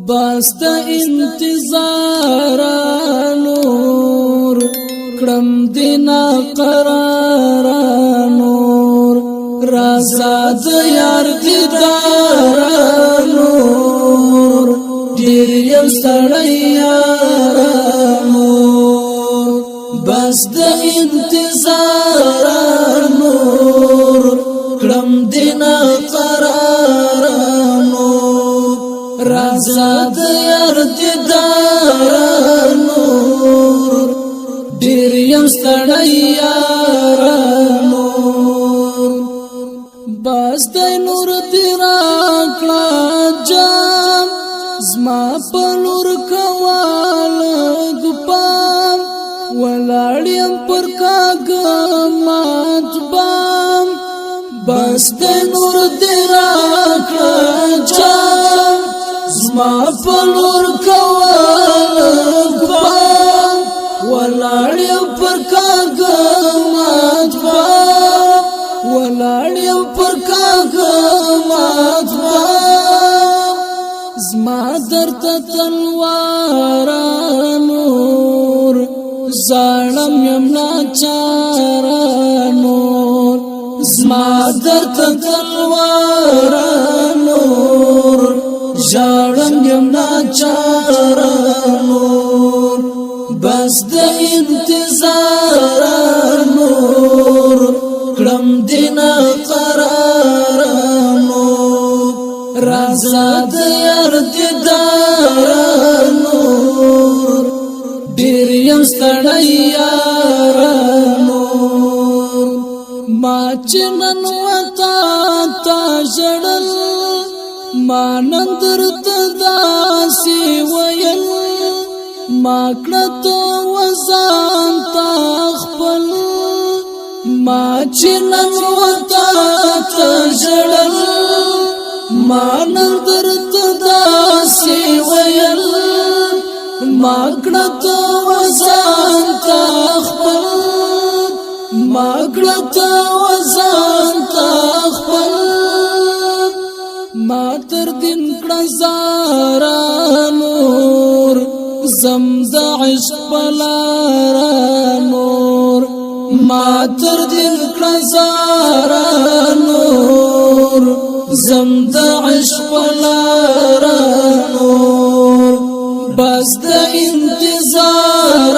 بس د انتظار نور کړم دینا قرار نور رازا د یار دیدار نور ډیر یو سړی یار نور بس د انتظار نور کړم دینا قرار نور رازا د یار دیدار نور ډیر یو سړی یار نور بس د نور دی راکړه جام زما په نور کوال ګپام ولاړم پر کاغمات بام بس د نور دی راکړه جام زما په نور کوال ګپام ولاړم پر کاغمات بام ولاړم پر کاغمات بام زما درته تلوار نور زړم یم ناچار نور زما درته تلوار نور زړم یم ناچار نور بس د انتظار نور کړم دینا قرار نور رازا د یار دیدار نور ډیر یم ستړی یار نور ما چې نن وتا تا ژړل ما نن درته داسې ویل ما کړه تو وزان تا خپل ما چې نن وتا تا ژړل ما نن درته داسې ویل ما کړه تو وزان تا خپل ما کړه تو وزان تا خپل ما تر دین کړه زارا نور زم د عشق بلار نور ما تر دین کړه زارا نور زم د عشق بلار نور بس د انتظار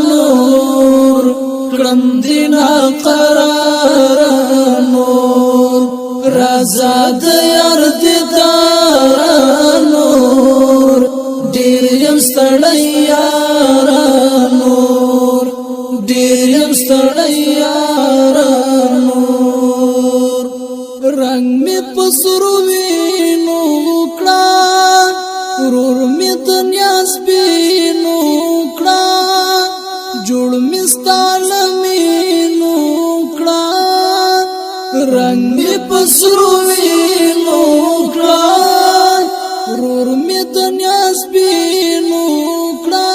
نور کړم دینا قرار نور رازا د یار دیدار نور ډیر یم ستړی یار نور ډیر یم ستړی یار نور رنگ می پسرو وینو کړه ورور می دنیا سپینو کړه جوړ می ستاله مینو کړه رنگ می پسرو وینو کړه ورور می دنیا سپینو کړه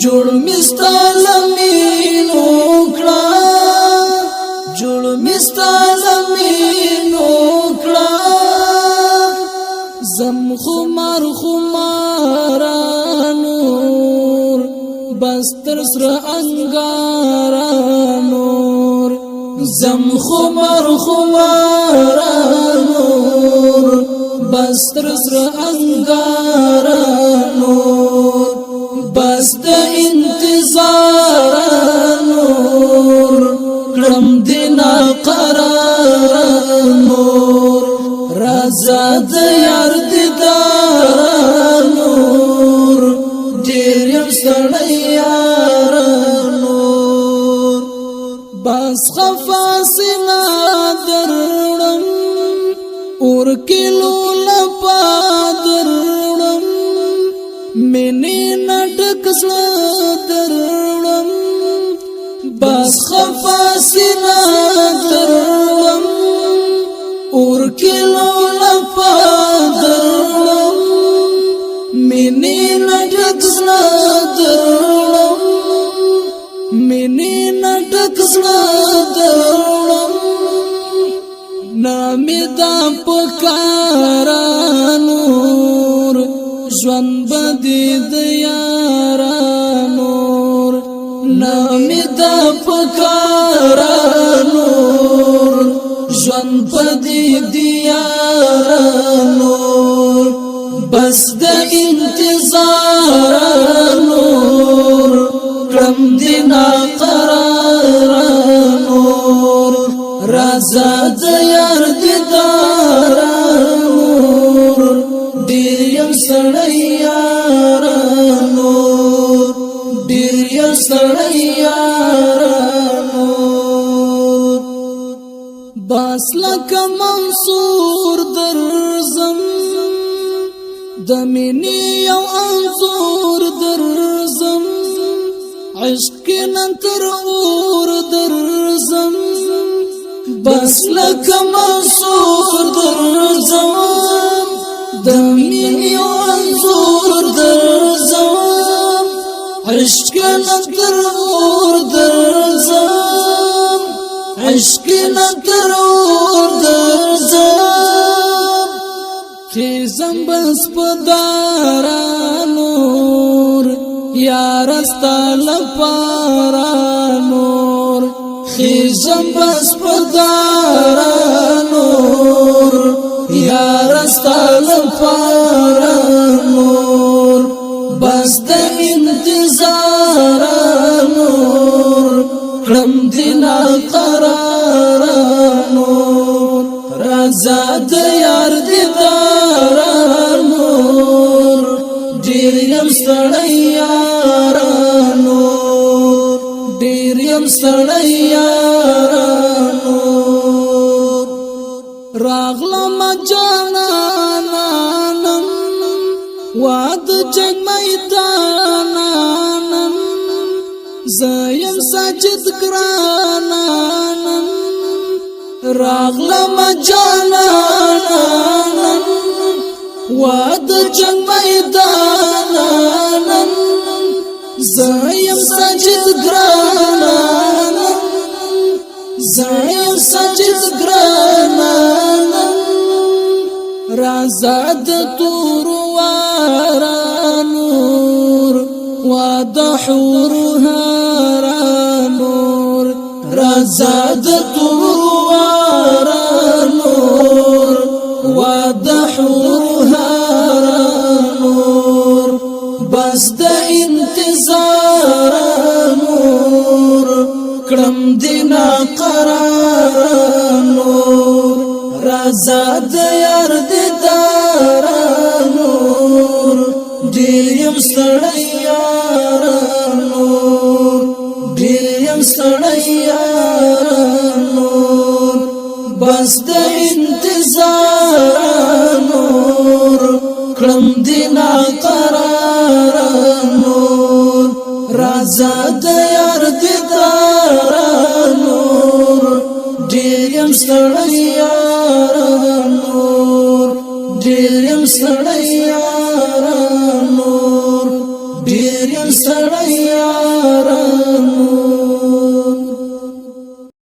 جوړ می ستاله مینو کړه جوړ می ستاله مینو کړه زم خمار خمار نور بستر سر انگار نور زم خمار خمار نور بستر سر انگار نور بس د انتظار نور کړم دینا قرار نور رازا د یار دیدار نور ډیر یم ستړی یار نور بس خفا سینا درړم اور کلو لپا درړم منی نټک سره درړم بس خفا سینا درړم اور کلو لپا درړم منی نټک سره درړم منی نټک سره درړم نامی دا پکارا نور ژوند بدی د یارانور نامې د پکارانور ژوند بدی د یارانور بس د انتظارانور کړم دینا قرارانور رازا د یار دیدارانور ډیر یم سړی یارانور ډیر یم سړی یارانور باس لکه منصور درزم د مینې یو انځور درزم عشق نن تر اور درزم بس لکه منصور درزم د مینې یو انځور درزم عشق نن تر اور درزم عشق نن تر اور درزم خیزم بس پدارانور یار استال پارانور خیزم بس پدارانور یار استال پارانور بس د انتظارانور کړم دینا قرارانور رازا د یار دیدارانور ډیر یم سړی یارانور ډیر یم سړی یارانور راغلم جانانم واد جنگ میدانم زیم ساجد گرانم راغلم جانانم واد جنگ میدانم زیم ساجد گرانم زیم ساجد گرانم رازاد توروارانور واد حورهارانور رازاد توروارانور واد حورهارانور بس د انتظارانور کړم دینا قرارانور رازاد یار دیدارانور ډیر یم سړی یارانور ډیر یم سړی یارانور بس د انتظارانور کړم دینا قرارانور رازا د یار دیدارانور ډیر یم سړی یارانور ډیر یم سړی یارانور ډیر یم سړی یارانور